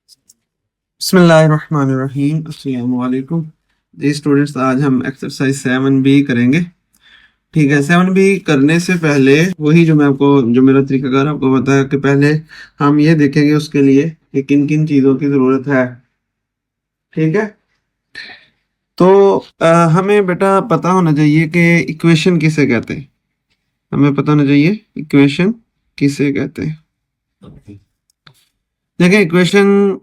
बिस्मिल्लाहिर्रहमानिर्रहीम। अस्सलाम वालेकुम जी स्टूडेंट्स, आज हम एक्सरसाइज 7B करेंगे। ठीक है, 7B करने से पहले वही जो मेरा तरीकाकार आपको बताया कि पहले हम ये देखेंगे उसके लिए कि किन किन चीज़ों की ज़रूरत है। ठीक है, तो हमें बेटा पता होना चाहिए कि इक्वेशन किसे कहते हैं। हमें पता होना चाहिए इक्वेशन किसे कहते हैं। देखिए, इक्वेशन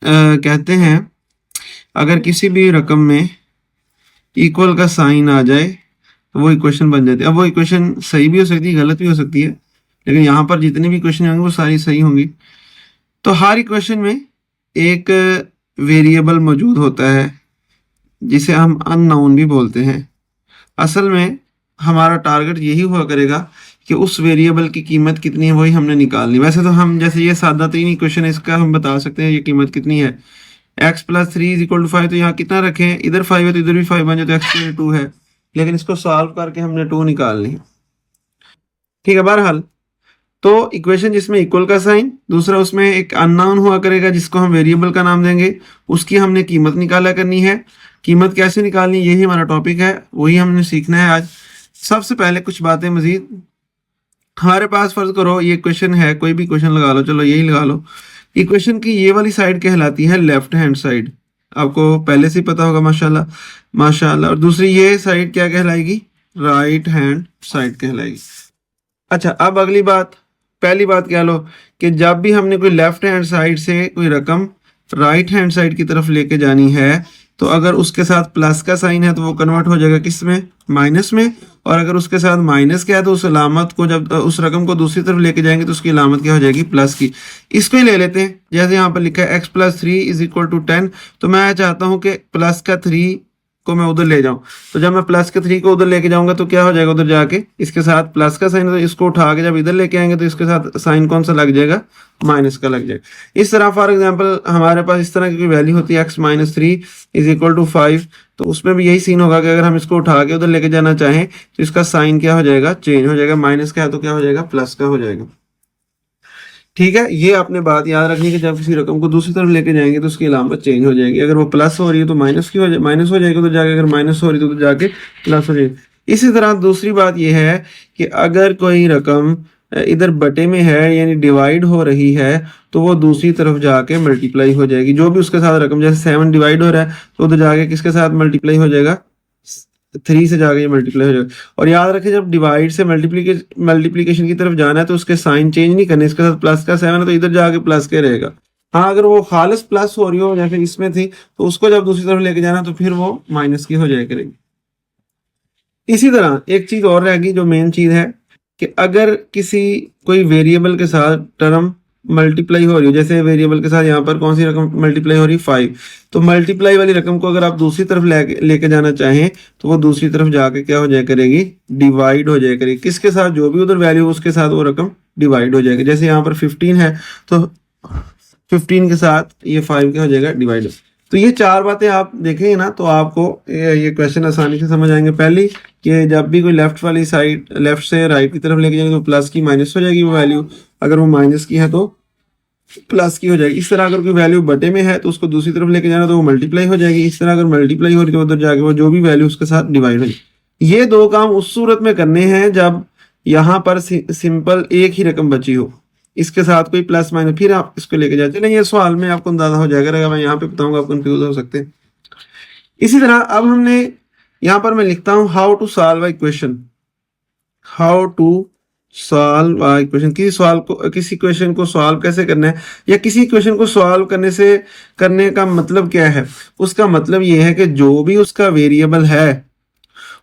कहते हैं अगर किसी भी रकम में इक्वल का साइन आ जाए तो वो इक्वेशन बन जाती है। अब वो इक्वेशन सही भी हो सकती है, गलत भी हो सकती है, लेकिन यहाँ पर जितनी भी इक्वेशन होंगी वो सारी सही होंगी। तो हर इक्वेशन में एक वेरिएबल मौजूद होता है जिसे हम अननोन भी बोलते हैं। असल में हमारा टारगेट यही हुआ करेगा कि उस वेरिएबल की कीमत कितनी है वही हमने निकालनी। वैसे तो हम जैसे ये सादा तीन इक्वेशन है, इसका हम बता सकते हैं ये कीमत कितनी है। x+3 = 5, तो यहाँ कितना रखें, इधर 5 है तो इधर भी 5 बन जाए, तो x2 है, लेकिन इसको सॉल्व करके हमने 2 निकालनी है। ठीक है, बहरहाल तो इक्वेशन जिसमें इक्वल का साइन, दूसरा उसमें एक अननोन हुआ करेगा जिसको हम वेरिएबल का नाम देंगे, उसकी हमने कीमत निकाला करनी है। कीमत कैसे निकालनी, यही हमारा टॉपिक है, वही हमने सीखना है आज। सबसे पहले कुछ बातें मजीद, हमारे पास फर्ज करो ये क्वेश्चन है, कोई भी क्वेश्चन लगा लो, चलो यही लगा लो। इक्वेशन की ये वाली साइड कहलाती है लेफ्ट हैंड साइड, आपको पहले से ही पता होगा माशाल्लाह माशाल्लाह। और दूसरी ये साइड क्या कहलाएगी, राइट हैंड साइड कहलाएगी। अच्छा, अब अगली बात, पहली बात क्या लो कि जब भी हमने कोई लेफ्ट हैंड साइड से कोई रकम राइट हैंड साइड की तरफ लेके जानी है, तो अगर उसके साथ प्लस का साइन है तो वो कन्वर्ट हो जाएगा किस में, माइनस में। और अगर उसके साथ माइनस क्या है तो उस अलामत को, जब उस रकम को दूसरी तरफ लेके जाएंगे तो उसकी अलामत क्या हो जाएगी, प्लस की। इसको ही ले लेते हैं, जैसे यहाँ पर लिखा है x+3 = 10, तो मैं चाहता हूँ कि प्लस का 3 को मैं उधर ले जाऊं। तो जब मैं प्लस के 3 को उधर लेके जाऊंगा तो क्या हो जाएगा, उधर जाके इसके साथ प्लस का साइन, तो इसको उठा के जब इधर लेके आएंगे तो इसके साथ साइन कौन सा लग जाएगा, माइनस का लग जाएगा। इस तरह फॉर एग्जांपल हमारे पास इस तरह की वैल्यू होती है x-3 = 5, तो उसमें भी यही सीन होगा कि अगर हम इसको उठा के उधर लेके जाना चाहें तो इसका साइन क्या हो जाएगा, चेंज हो जाएगा। माइनस का है तो क्या हो जाएगा, प्लस का हो जाएगा। ठीक है, ये आपने बात याद रखनी कि जब किसी रकम को दूसरी तरफ लेके जाएंगे तो उसकी अलामत चेंज हो जाएगी। अगर वो प्लस हो रही है तो माइनस की माइनस हो जाएगी, तो जाके अगर माइनस हो रही है तो जाके प्लस हो जाएगी। इसी तरह दूसरी बात यह है कि अगर कोई रकम इधर बटे में है यानी डिवाइड हो रही है तो वो दूसरी तरफ जाके मल्टीप्लाई हो जाएगी। जो भी उसके साथ रकम, जैसे 7 डिवाइड हो रहा है तो उधर जाके किसके साथ मल्टीप्लाई हो जाएगा, 3 से जाके ये मल्टीप्लाई हो जाएगा। और याद रखें जब डिवाइड से मल्टीप्लीकेशन की तरफ जाना है तो उसके साइन चेंज नहीं करने। इसके साथ प्लस का 7 है तो इधर जाके प्लस के रहेगा। हाँ, अगर वो खालिस प्लस हो रही हो या फिर इसमें थी तो उसको जब दूसरी तरफ लेके जाना तो फिर वो माइनस की हो जाए करेगी। इसी तरह एक चीज और रहेगी जो मेन चीज है कि अगर किसी कोई वेरिएबल के साथ टर्म मल्टीप्लाई हो रही हो, जैसे वेरिएबल के साथ यहाँ पर कौन सी रकम मल्टीप्लाई हो रही है, 5, तो मल्टीप्लाई वाली रकम को अगर आप दूसरी तरफ लेके जाना चाहें तो वो दूसरी तरफ जाके क्या हो जाए करेगी, डिवाइड हो जाए करेगी। किसके साथ, जो भी उधर वैल्यू उसके साथ वो रकम डिवाइड हो जाएगी। जैसे यहाँ पर 15 है तो 15 के साथ ये 5 क्या हो जाएगा, डिवाइड। तो ये चार बातें आप देखेंगे ना तो आपको ये क्वेश्चन आसानी से समझ आएंगे। पहली कि जब भी कोई लेफ्ट वाली साइड, लेफ्ट से राइट की तरफ लेके जाएंगे तो प्लस की माइनस हो जाएगी वो वैल्यू, अगर वो माइनस की है तो प्लस की हो जाएगी। इस तरह अगर कोई वैल्यू बटे में है तो उसको दूसरी तरफ लेके जाना तो वो मल्टीप्लाई हो जाएगी। इस तरह अगर मल्टीप्लाई हो रही तो उधर जाके वो जो भी वैल्यू उसके साथ डिवाइड हो जाएगी। ये दो काम उस सूरत में करने हैं जब यहाँ पर सिंपल एक ही रकम बची हो, इसके साथ कोई प्लस माइनस, फिर आप इसको लेके जाते नहीं, ये सवाल में आपको अंदाजा हो जाएगा। अगर मैं यहाँ पे बताऊंगा आप कंफ्यूज हो सकते हैं। इसी तरह अब हमने यहाँ पर मैं लिखता हूँ how to solve a equation, how to solve a equation. किसी क्वेश्चन को सॉल्व कैसे करना है, या किसी क्वेश्चन को सॉल्व करने का मतलब क्या है। उसका मतलब ये है कि जो भी उसका वेरिएबल है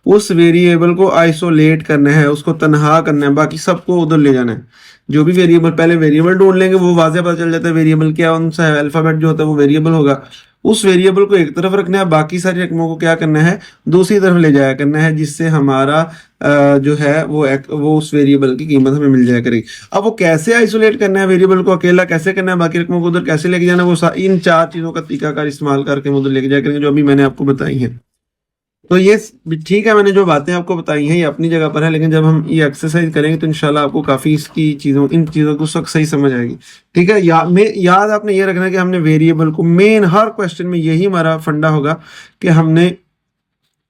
उस वेरिएबल को आइसोलेट करना है, उसको तनहा करना है, बाकी सबको उधर ले जाना है। जो भी वेरिएबल, पहले वेरिएबल ढूंढ लेंगे, वो वाज़ेह पता चल जाता है वेरिएबल क्या, उनसा अल्फाबेट जो होता है वो वेरिएबल होगा। उस वेरिएबल को एक तरफ रखना है, बाकी सारी रकमों को क्या करना है, दूसरी तरफ ले जाया करना है, जिससे हमारा जो है वो उस वेरिएबल की कीमत हमें मिल जाया करेगी। अब वो कैसे आइसोलेट करना है, वेरिएबल को अकेला कैसे करना है, बाकी रकमों को उधर कैसे लेके जाना है, वो इन चार चीज़ों का तरीकाकार इस्तेमाल करके हम उधर लेके जाया करेंगे जो अभी मैंने आपको बताई है। तो ये ठीक है, मैंने जो बातें आपको बताई हैं ये अपनी जगह पर है, लेकिन जब हम ये एक्सरसाइज करेंगे तो इंशाल्लाह आपको काफ़ी इसकी चीज़ों इन चीज़ों को सही समझ आएगी। ठीक है, याद आपने ये रखना कि हमने वेरिएबल को, मेन हर क्वेश्चन में यही हमारा फंडा होगा कि हमने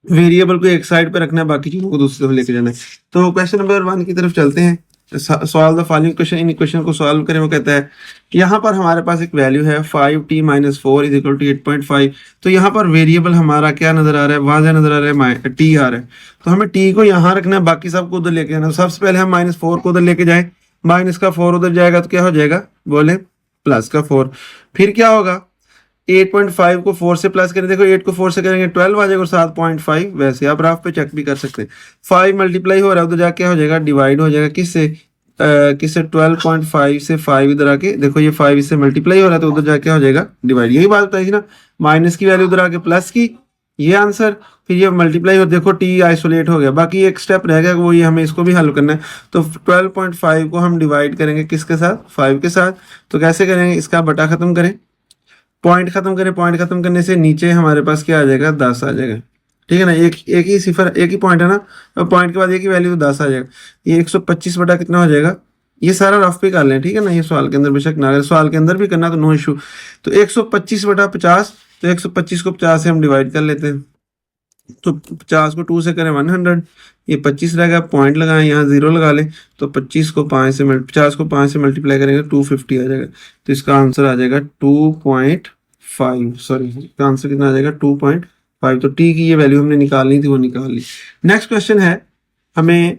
वेरिएबल को एक साइड पे रखना है, बाकी चीज़ों को दूसरी तरफ लेके जाना है। तो क्वेश्चन नंबर 1 की तरफ चलते हैं। Solve the following question, in equation को सॉल्व करें। वो कहता है यहाँ पर हमारे पास एक वैल्यू है 5t - 4 इज इक्वल टू 8.5। तो यहाँ पर वेरिएबल हमारा क्या नजर आ रहा है, वाज़ह नजर आ रहा है, टी आ रहा है। तो हमें टी को यहाँ रखना है, बाकी सबको उधर लेके जाना है। सबसे पहले हम -4 को उधर लेके जाए, माइनस का 4 उधर जाएगा तो क्या हो जाएगा, बोले प्लस का 4। फिर क्या होगा, 8.5 को 4 से प्लस करें, देखो 8 को 4 से करेंगे 12 आ जाएगा और 7.5, वैसे आप राफ पे चेक भी कर सकते हैं। 5 मल्टीप्लाई हो रहा है, उधर जाके क्या हो जाएगा, डिवाइड हो जाएगा किससे, किससे, 12.5 से 5 इधर आके, देखो ये 5 इससे मल्टीप्लाई हो रहा है तो उधर जाके क्या हो जाएगा, डिवाइड। यही बात बताई थी ना, माइनस की वैल्यू उधर आके प्लस की, ये आंसर, फिर ये मल्टीप्लाई हो, देखो टी आइसोलेट हो गया, बाकी एक स्टेप रह गया, वो ये हमें इसको भी हल करना है। तो 12.5 को हम डिवाइड करेंगे किसके साथ, 5 के साथ। तो कैसे करेंगे, इसका बटा खत्म करें, पॉइंट खत्म करें, पॉइंट खत्म करने से नीचे हमारे पास क्या आ जाएगा, 10 आ जाएगा। ठीक है ना, एक ही सिफर, एक ही पॉइंट है ना, और पॉइंट के बाद एक ही वैल्यू तो 10 आ जाएगा। ये 125 बटा कितना हो जाएगा, ये सारा रफ पे कर लें, ठीक है ना, ये सवाल के अंदर बेशक ना, अगर सवाल के अंदर भी करना तो नो इशू। तो 125 बटा 50, तो 125 को 50 से हम डिवाइड कर लेते हैं, तो 50 को 2 से करें 100, ये 25 रहेगा, पॉइंट लगाएं, यहाँ 0 लगा लें, तो 50 को 5 से मल्टीप्लाई करेंगे 250 आ जाएगा। तो इसका आंसर आ जाएगा 2.5, सॉरी इसका आंसर कितना आ जाएगा, 2.5। तो टी की ये वैल्यू हमने निकालनी थी, वो निकाल ली। नेक्स्ट क्वेश्चन है, हमें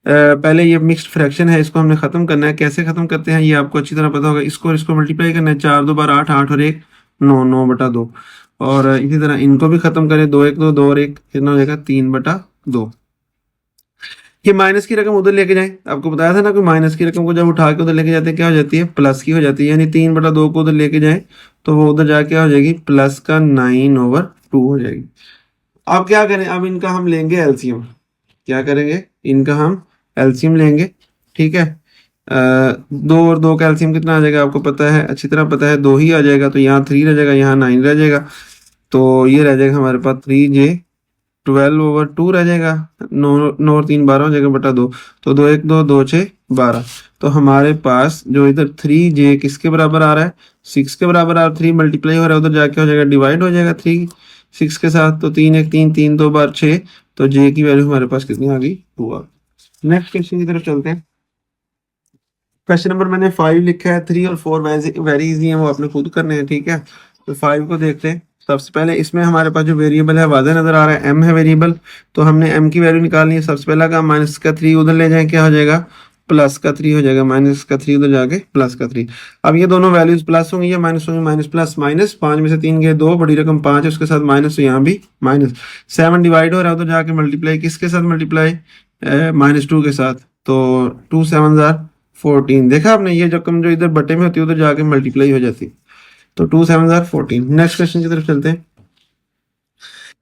पहले ये मिक्स्ड फ्रैक्शन है, इसको हमने खत्म करना है। कैसे खत्म करते हैं ये आपको अच्छी तरह पता होगा। इसको मल्टीप्लाई करना है, 4 2 12 8, 8 और 1 9, 9 बटा 2। और इसी तरह इनको भी खत्म करें, 2 1 2, 2 और 1 कितना हो जाएगा, 3 बटा 2। ये माइनस की रकम उधर लेके जाए, आपको बताया था ना कि माइनस की रकम को जब उठा के उधर लेके जाते हैं क्या हो जाती है, प्लस की हो जाती है। यानी 3 बटा 2 को उधर लेके जाए तो वो उधर जाके क्या हो जाएगी, प्लस का 9/2 हो जाएगी। अब क्या करें, अब इनका हम लेंगे एलसीएम। क्या करेंगे, इनका हम एलसीएम लेंगे। ठीक है, 2 और 2 का एलसीएम कितना आ जाएगा, आपको पता है, अच्छी तरह पता है, 2 ही आ जाएगा। तो यहाँ 3 रह जाएगा, यहाँ 9 रह जाएगा। तो ये रह जाएगा हमारे पास 3j 12/2 रह जाएगा। 9 और 3 12 हो जाएगा बटा 2। तो 2 1 2 2 6 12। तो हमारे पास जो इधर 3j किसके बराबर आ रहा है, 6 के बराबर आ रहा है। 3 मल्टीप्लाई हो रहा है, उधर जाके हो जाएगा डिवाइड हो जाएगा 3 6 के साथ। तो 3 1 3 3 2 बार 6। तो j की वैल्यू हमारे पास कितनी आ गई, 2 आ गई। नेक्स्ट क्वेश्चन की तरफ चलते हैं। क्वेश्चन नंबर मैंने 5 लिखा है, 3 और 4 वेरी इजी है, वो आपने खुद करने हैं। ठीक है, तो 5 को देखते हैं। सबसे पहले इसमें हमारे पास जो वेरिएबल है वाज़ह नजर आ रहा है, m है वेरिएबल। तो हमने m की वैल्यू निकालनी है। सबसे पहला काम, माइनस का 3 उधर ले जाए, क्या हो जाएगा, प्लस का 3 हो जाएगा। माइनस का 3 उधर जाके प्लस का 3। अब ये दोनों वैल्यूज प्लस होंगी या माइनस होंगी, माइनस प्लस माइनस, 5 में से 3 गए 2, बड़ी रकम 5 है, उसके साथ माइनस, तो यहाँ भी माइनस। 7 डिवाइड हो रहा है, उधर जाके मल्टीप्लाई किसके साथ, मल्टीप्लाई -2 के साथ। तो 2 7 14। देखा आपने, ये रकम जो इधर बटे में होती है उधर जाके मल्टीप्लाई हो जाती है। तो 2 7 14। नेक्स्ट क्वेश्चन की तरफ चलते हैं।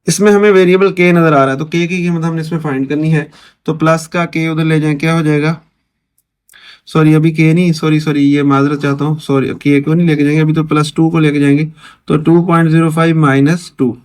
इसमें हमें वेरिएबल k नजर आ रहा है, तो k की कीमत हमने इसमें फाइंड करनी है। तो प्लस का k उधर ले जाएं, क्या हो जाएगा, सॉरी अभी k नहीं, सॉरी ये माजरत चाहता हूँ, सॉरी k को नहीं लेके जाएंगे, अभी तो +2 को लेके जाएंगे। तो 2.05 - 2,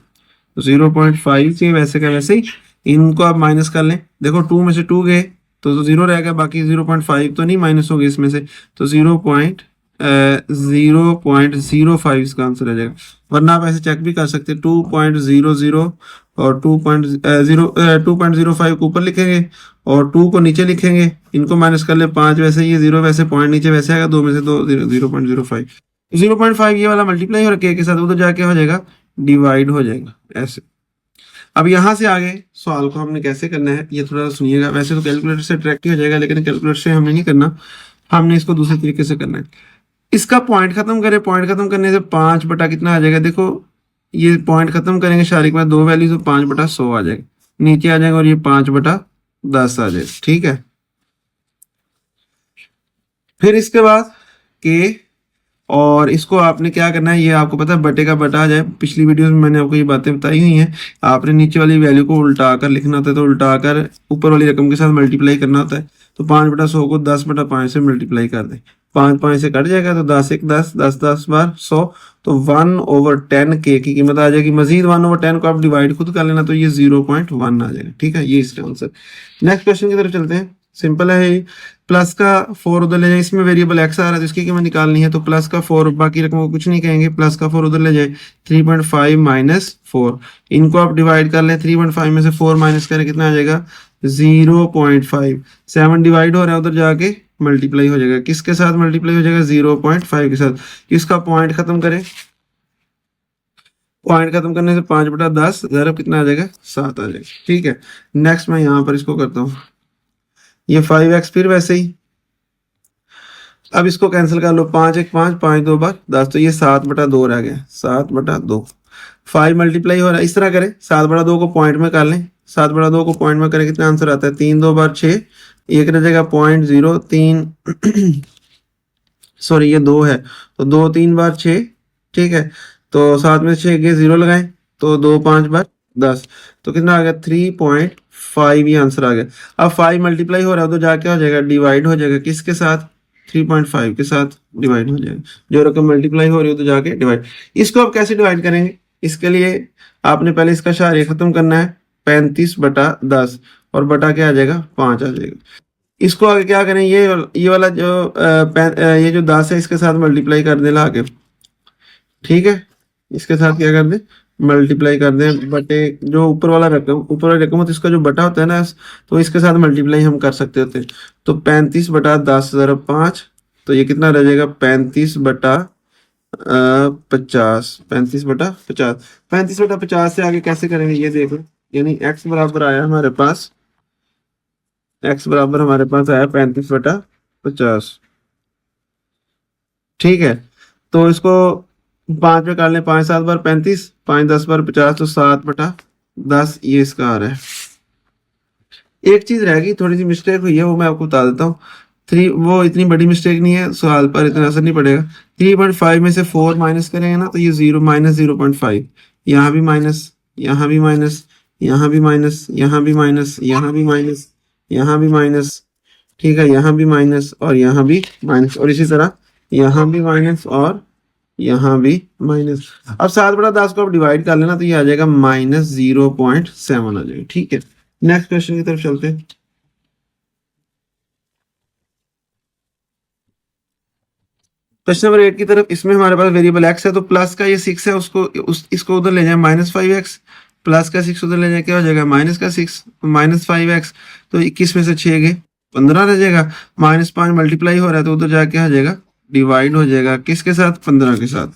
0.5 से वैसे का वैसे ही इनको आप माइनस कर लें। देखो 2 में से 2 गए तो 0 रहेगा, बाकी 0.5 तो नहीं माइनस हो गए इसमें से। तो 0.05 इसका आंसर आ जाएगा। वरना आप ऐसे चेक भी कर सकते हैं, 2.00 और 2.05 को ऊपर लिखेंगे और 2 को नीचे लिखेंगे, इनको माइनस कर ले। 5 वैसे, ये 0 वैसे, पॉइंट नीचे वैसे आएगा, 2 में से 2 0.05। 0.5 ये वाला मल्टीप्लाई हो रहा है के साथ, उधर जाके हो जाएगा डिवाइड हो जाएगा ऐसे। अब यहाँ से आगे सवाल को हमने कैसे करना है ये थोड़ा सुनिएगा। वैसे तो कैलकुलेटर से डायरेक्ट ही हो जाएगा, लेकिन कैलकुलेटर से हमने नहीं करना, हमने इसको दूसरे तरीके से करना है। इसका पॉइंट खत्म करें, पॉइंट खत्म करने से 5 बटा कितना आ जाएगा, देखो ये पॉइंट खत्म करेंगे शारिक में 2 वैल्यू, तो 5 बटा 100 आ जाएगा, नीचे आ जाएगा, और ये 5 बटा 10 आ जाएगा। ठीक है, फिर इसके बाद के, और इसको आपने क्या करना है, ये आपको पता है बटे का बटा आ जाए। पिछली वीडियोस में मैंने आपको ये बातें बताई हुई हैं। आपने नीचे वाली वैल्यू को उल्टा कर लिखना होता है, तो उल्टा कर ऊपर वाली रकम के साथ मल्टीप्लाई करना होता है। तो 5 बटा 100 को 10 बटा 5 से मल्टीप्लाई कर दें। 5 5 से कट जाएगा, तो 10 1 10, 10 10 बार 100, तो 1/10 के की कीमत आ जाएगी। मजीद 1/10 को आप डिवाइड खुद कर लेना, तो ये 0.1 आ जाएगा। ठीक है, ये इसका आंसर। नेक्स्ट क्वेश्चन की तरफ चलते हैं। सिंपल है ये। प्लस का 4 उधर ले जाए, इसमें वेरिएबल एक्स आ रहा है तो इसकी कीमत निकालनी है, तो प्लस का 4, बाकी रकम को कुछ नहीं कहेंगे, प्लस का 4 उधर ले जाए, 3.5 माइनस 4, इनको आप डिवाइड कर लें, 3.5 में से 4 माइनस करें, कितना आ जाएगा 0.5। 7 डिवाइड हो रहा है, उधर जाके मल्टीप्लाई हो जाएगा, किसके साथ मल्टीप्लाई हो जाएगा 0.5 के साथ। इसका पॉइंट खत्म करें, पॉइंट खत्म करने से 5/10 ज़रब कितना आ जाएगा 7 आ जाएगा। ठीक है, नेक्स्ट मैं यहाँ पर इसको करता हूँ, ये 5x फिर वैसे ही, अब इसको कैंसिल कर लो, 5 1 5, 5 2 बार 10, तो ये 7/2 रह गया, 7/2। 5 मल्टीप्लाई हो रहा है, इस तरह करें, 7/2 को पॉइंट में कर लें, 7/2 को पॉइंट में करें, कितना आंसर आता है 3 2 बार 6, एक रह जाएगा 0.03 सॉरी ये 2 है, तो 2 3 बार 6। ठीक है, तो 7 में 6 गए, 0 लगाएं, तो 2 5 बार 10, तो कितना आ गया 3.5, ये आंसर आ गया। अब 5 मल्टीप्लाई हो रहा है तो जाके हो जाएगा डिवाइड हो जाएगा, किसके साथ 3.5 के साथ डिवाइड हो जाएगा, जो रकम मल्टीप्लाई हो रही हो तो जाके डिवाइड। इसको आप कैसे डिवाइड करेंगे, इसके लिए आपने पहले इसका शारिया खत्म करना है, 35/10 और बटा क्या आ जाएगा 5 आ जाएगा। इसको आगे क्या करें, ये वाला जो ये जो 10 है इसके साथ मल्टीप्लाई कर देना आगे। ठीक है, इसके साथ क्या कर दें मल्टीप्लाई कर दें, बटे जो ऊपर वाला रकम, ऊपर वाली रकम होती है इसका जो बटा होता है ना, तो इसके साथ मल्टीप्लाई हम कर सकते होते हैं। तो 35/10 ज़रा 5, तो ये कितना रह जाएगा 35/50, 35/50। 35/50 से आगे कैसे करेंगे ये देख लो, यानी x बराबर आया हमारे पास, x बराबर हमारे पास आया 35/50। ठीक है, तो इसको 5 में कर लें, 5 7 बार 35, 5 10 बार 50, तो 7/10 ये इसका आ रहा है। एक चीज रह गई, थोड़ी सी मिस्टेक हुई है, वो मैं आपको बता देता हूँ। 3 वो इतनी बड़ी मिस्टेक नहीं है, सवाल पर इतना असर नहीं पड़ेगा। 3.5 में से 4 माइनस करेंगे ना, तो ये 0 माइनस 0.5, यहाँ भी माइनस, यहाँ भी माइनस, यहाँ भी माइनस, यहाँ भी माइनस, यहाँ भी माइनस, यहाँ भी माइनस। ठीक है, यहाँ भी माइनस और यहाँ भी माइनस, और इसी तरह यहाँ भी माइनस और यहाँ भी माइनस। अब 7/10 को आप डिवाइड कर लेना, तो ये आ जाएगा -0.7 आ जाएगा। ठीक है, नेक्स्ट क्वेश्चन की तरफ चलते हैं। क्वेश्चन नंबर 8 की तरफ, इसमें हमारे पास वेरिएबल x है, तो प्लस का ये 6 है, इसको उधर ले जाए -5x, प्लस का 6 उधर ले जाए, क्या हो जाएगा माइनस का 6 -5x, तो 21 में से 6 गए 15 रह जाएगा। -5 मल्टीप्लाई हो रहा है, तो उधर जाके आ जाएगा डिवाइड हो जाएगा, किसके साथ 15 के साथ।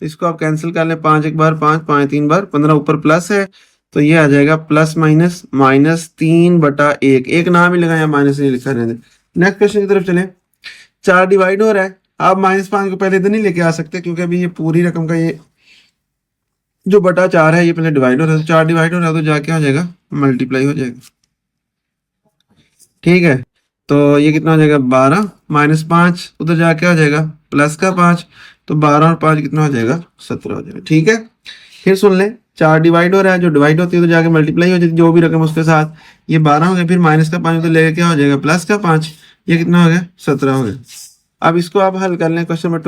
इसको आप कैंसिल कर ले, 5 1 बार 5, 5 3 बार 15, ऊपर प्लस है, तो ये आ जाएगा प्लस माइनस -3/1, एक नाम ही लगाया, माइनस नहीं लिखा रहने। नेक्स्ट क्वेश्चन की तरफ चले। 4 डिवाइड हो रहा है, आप -5 को पहले इधर नहीं लेके आ सकते, क्योंकि अभी ये पूरी रकम का ये जो बटा 4 है ये पहले डिवाइड हो रहा है, तो 4 डिवाइड हो रहा है, तो जाके हो जाएगा मल्टीप्लाई हो जाएगा। ठीक है, तो ये कितना हो जाएगा 12, -5 उधर जाके हो जाएगा प्लस का 5, तो 12 और 5 कितना हो जाएगा 17 हो जाएगा। ठीक है, फिर सुन ले, 4 डिवाइड हो रहा है, जो डिवाइड होती है तो जाके मल्टीप्लाई हो जाती है, जो भी रकम उसके साथ, ये 12 हो गया, फिर माइनस का 5 उधर लेके क्या हो जाएगा प्लस का 5, ये कितना हो गया 17 हो गया। अब इसको आप हल कर लें, क्वेश्चन नंबर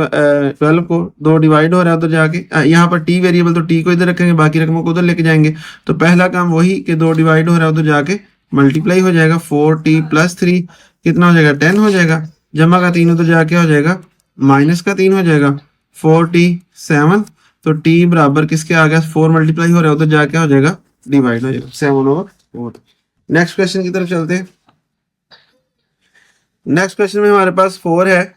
12 को, 2 डिवाइड हो रहा है उधर जाके, यहाँ पर t वेरिएबल, तो t को इधर रखेंगे, बाकी रकमों को उधर लेके जाएंगे, तो पहला काम वही कि 2 डिवाइड हो रहा है उधर जाके मल्टीप्लाई हो जाएगा, 4t + 3 कितना हो जाएगा 10 हो जाएगा, जमा का 3 उधर जाके हो जाएगा माइनस का 3 हो जाएगा, 4t 7, तो t बराबर किसके आ गया 4 मल्टीप्लाई हो रहा है उधर जाके हो जाएगा डिवाइड हो जाएगा 7/4। नेक्स्ट क्वेश्चन की तरफ चलते हैं। नेक्स्ट क्वेश्चन में हमारे पास 4 है,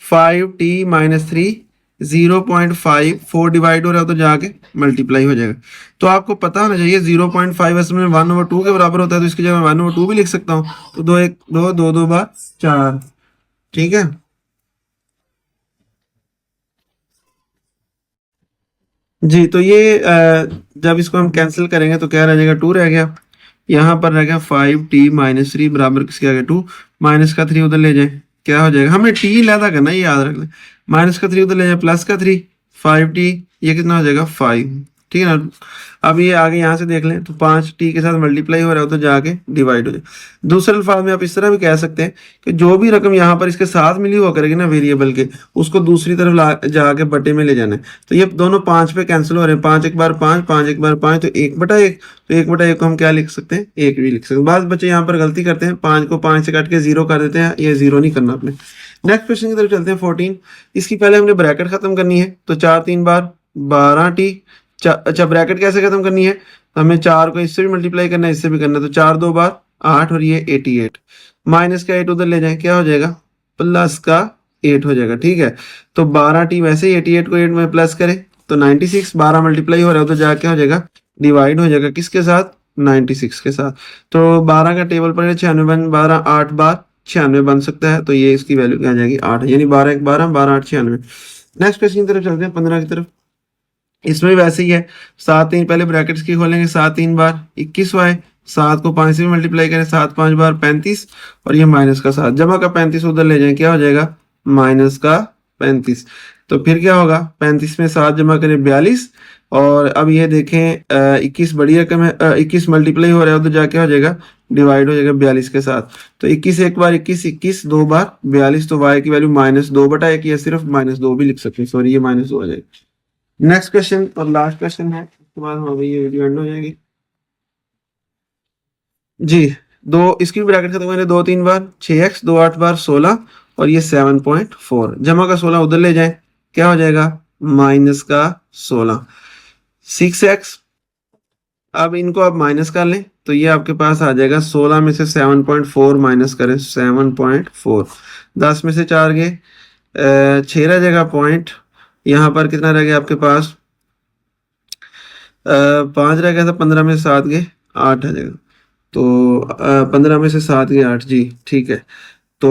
5t - 3 0.5, 4 डिवाइड हो रहा है तो जाके मल्टीप्लाई हो जाएगा। तो आपको पता होना चाहिए 0.5 असल में 1/2 के बराबर होता है, तो इसकी जगह 1/2 भी लिख सकता हूँ, तो 2 1 2 2 2 बार 4। ठीक है, जी, तो ये जब इसको हम कैंसिल करेंगे तो क्या रह जाएगा 2 रह गया, यहाँ पर रह गया 5t - 3 बराबर किसके आ गया 2, माइनस का 3 उधर ले जाए, क्या हो जाएगा, हमें t लैदा करना है, ये याद रख लें, माइनस का 3 उधर ले जाए, प्लस का 3, 5t, ये कितना हो जाएगा 5। ठीक है ना। अब ये आगे यहाँ से देख लें तो 5t के साथ मल्टीप्लाई हो रहा है तो जाके डिवाइड हो जाए। दूसरे अल्फाज में आप इस तरह भी कह सकते हैं कि जो भी रकम यहाँ पर इसके साथ मिली हुआ करेगी ना वेरिएबल के, उसको दूसरी तरफ ला जाके बटे में ले जाना है। तो ये दोनों 5 पे कैंसिल हो रहे हैं, 5 एक बार 5, 5 एक बार 5, तो 1/1। तो 1/1 को हम क्या लिख सकते हैं, 1 भी लिख सकते हैं। बाद बच्चे यहाँ पर गलती करते हैं, 5 को 5 से काट के 0 कर देते हैं, ये 0 नहीं करना आपने। नेक्स्ट क्वेश्चन की तरफ चलते हैं 14। इसकी पहले हमने ब्रैकेट खत्म करनी है, तो 4 3 बार 12t। अच्छा, ब्रैकेट कैसे खत्म करनी है, तो हमें 4 को इससे भी मल्टीप्लाई करना है, इससे भी करना है, तो 4 2 बार 8 और ये 88। माइनस का 8 उधर ले जाए, क्या हो जाएगा, प्लस का 8 हो जाएगा। ठीक है, तो 12t वैसे ही 88 को 8 में प्लस करें तो 96, 12 मल्टीप्लाई हो रहा है उधर जाके हो जाएगा डिवाइड हो जाएगा किसके साथ, 96 के साथ। तो 12 का टेबल पर 96 बन 12 8 बार 96 बन सकता है, तो ये इसकी वैल्यू क्या आ जाएगी 8, यानी 12 1 12 12 8 96। नेक्स्ट क्वेश्चन की तरफ चलते हैं 15 की तरफ। इसमें भी वैसे ही है, 7 3 पहले ब्रैकेट्स की खोलेंगे, 7 3 बार 21y, 7 को 5 से भी मल्टीप्लाई करें, 7 5 बार 35 और ये माइनस का 7, जमा का 35 उधर ले जाएं, क्या हो जाएगा माइनस का 35। तो फिर क्या होगा, 35 में 7 जमा करें 42, और अब ये देखें 21 बड़ी रकम है, 21 मल्टीप्लाई हो रहा है उधर जाके हो जाएगा डिवाइड हो जाएगा 42 के साथ। तो 21 एक बार 21, 21 दो बार 42, तो y की वैल्यू -2/1 या सिर्फ -2 भी लिख सकते हैं, सॉरी ये -2 आ जाएगा। नेक्स्ट क्वेश्चन और लास्ट क्वेश्चन है, उसके बाद हमारी ये वीडियो एंड हो जाएगी जी। इसकी ब्रैकेट खत्म करें, 2 3 बार 6x, 2 8 बार 16 और ये 7.4, जमा का 16 उधर ले जाए, क्या हो जाएगा माइनस का 16 6x। अब इनको आप माइनस कर लें तो ये आपके पास आ जाएगा 16 में से 7.4 माइनस करें 7.4, 10 में से 4 गए 6 रह जाएगा पॉइंट, यहाँ पर कितना रह गया आपके पास 5 रह गया था, 15 में से 7 गए 8 आ जाएगा, तो 15 में से 7 गए 8 जी। ठीक है, तो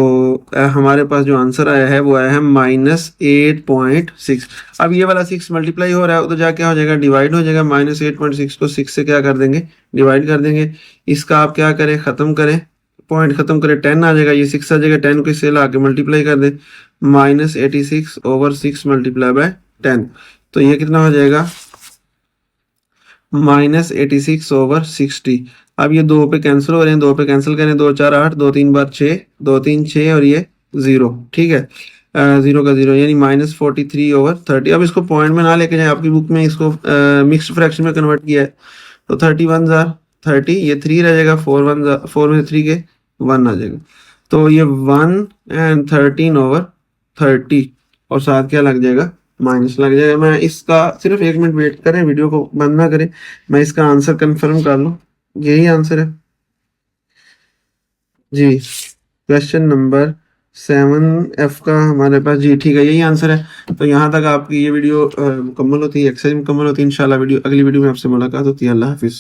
हमारे पास जो आंसर आया है वो आया है -8.6। अब ये वाला 6 मल्टीप्लाई हो रहा है उधर जाके हो जाएगा डिवाइड हो जाएगा, -8.6 को 6 से क्या कर देंगे डिवाइड कर देंगे। इसका आप क्या करें खत्म करें, पॉइंट खत्म करें, 10 आ जाएगा, ये 6 आ जाएगा, 10 को इससे ला के मल्टीप्लाई कर दें, -86/6 मल्टीप्लाई बाय 10, तो ये कितना हो जाएगा -86/60। अब ये 2 पे कैंसिल हो रहे हैं, 2 पे कैंसिल करें, 2 4 8, 2 3 बार 6, 2 3 6 और ये 0। ठीक है, 0 का 0 यानी -43/30। अब इसको पॉइंट में ना लेके जाए, आपकी बुक में इसको मिक्स्ड फ्रैक्शन में कन्वर्ट किया है, तो 31 जार 30, ये 3 रह जाएगा, 4 में 3 के 1 आ जाएगा, तो ये 1 एंड 13/30 और साथ क्या लग जाएगा माइनस लग जाएगा। मैं इसका सिर्फ 1 मिनट वेट करें, वीडियो को बंद ना करें, मैं इसका आंसर कंफर्म कर लूँ, यही आंसर है जी। क्वेश्चन नंबर 7F का हमारे पास जी, ठीक है यही आंसर है। तो यहाँ तक आपकी ये वीडियो मुकम्मल होती है, एक्सरसाइज मुकम्मल होती है। इंशाल्लाह वीडियो अगली वीडियो में आपसे मुलाकात होती है। अल्लाह हाफिज़।